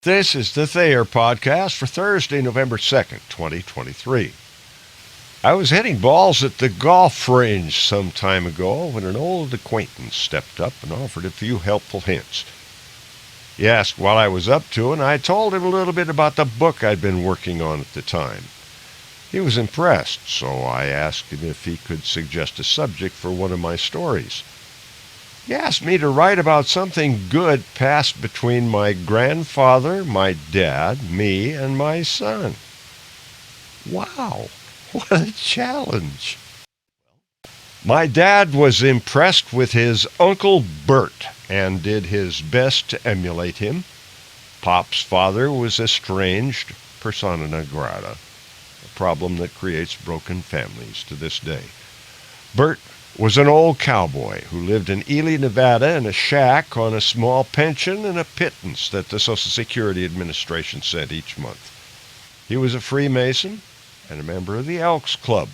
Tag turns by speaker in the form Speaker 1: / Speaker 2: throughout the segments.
Speaker 1: This is the Thayer Podcast for Thursday, November 2nd, 2023. I was hitting balls at the golf range some time ago when an old acquaintance stepped up and offered a few helpful hints. He asked what I was up to, and I told him a little bit about the book I'd been working on at the time. He was impressed, so I asked him if he could suggest a subject for one of my stories. He asked me to write about something good passed between my grandfather, my dad, me, and my son. Wow, what a challenge. My dad was impressed with his Uncle Bert and did his best to emulate him. Pop's father was estranged, persona non grata, a problem that creates broken families to this day. Bert was an old cowboy who lived in Ely, Nevada in a shack on a small pension and a pittance that the Social Security Administration sent each month. He was a Freemason and a member of the Elks Club,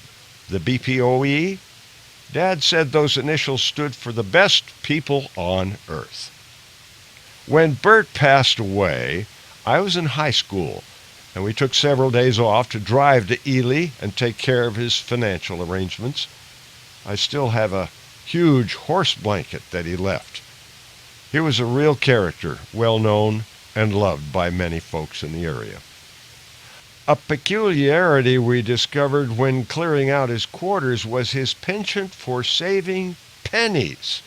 Speaker 1: the BPOE. Dad said those initials stood for the best people on earth. When Bert passed away, I was in high school, and we took several days off to drive to Ely and take care of his financial arrangements. I still have a huge horse blanket that he left. He was a real character, well known and loved by many folks in the area. A peculiarity we discovered when clearing out his quarters was his penchant for saving pennies.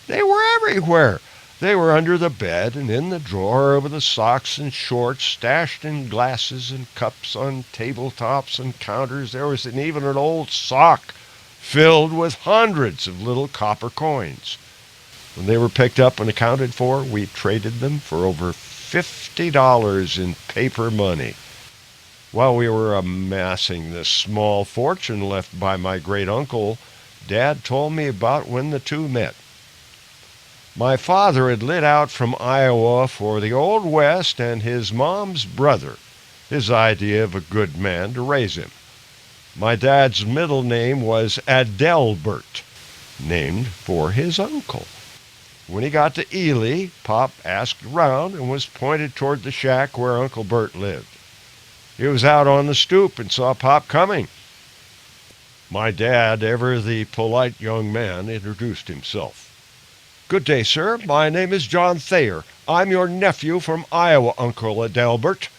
Speaker 1: They were everywhere. They were under the bed and in the drawer over the socks and shorts, stashed in glasses and cups on tabletops and counters. There was even an old sock filled with hundreds of little copper coins. When they were picked up and accounted for, we traded them for over $50 in paper money. While we were amassing the small fortune left by my great-uncle, Dad told me about when the two met. My father had lit out from Iowa for the Old West and his mom's brother, his idea of a good man to raise him. My dad's middle name was Adelbert, named for his uncle. When he got to Ely, Pop asked around and was pointed toward the shack where Uncle Bert lived. He was out on the stoop and saw Pop coming. My dad, ever the polite young man, introduced himself. "Good day, sir. My name is John Thayer. I'm your nephew from Iowa, Uncle Adelbert."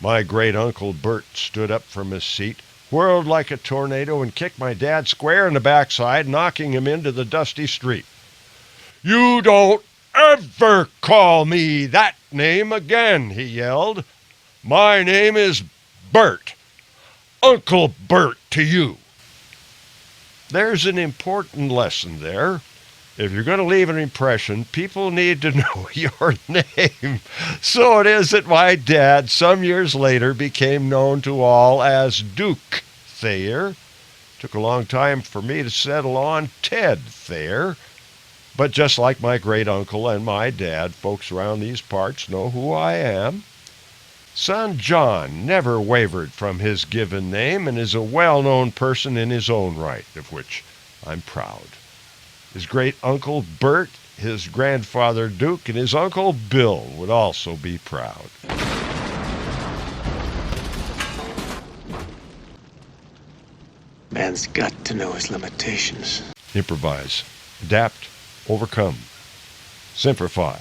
Speaker 1: My great-uncle Bert stood up from his seat, whirled like a tornado, and kicked my dad square in the backside, knocking him into the dusty street. "You don't ever call me that name again," he yelled. "My name is Bert. Uncle Bert to you." There's an important lesson there. If you're going to leave an impression, people need to know your name. So it is that my dad, some years later, became known to all as Duke Thayer. Took a long time for me to settle on Ted Thayer. But just like my great-uncle and my dad, folks around these parts know who I am. Son John never wavered from his given name and is a well-known person in his own right, of which I'm proud. His great-uncle Bert, his grandfather Duke, and his uncle Bill would also be proud.
Speaker 2: Man's got to know his limitations.
Speaker 1: Improvise, adapt, overcome, simplify.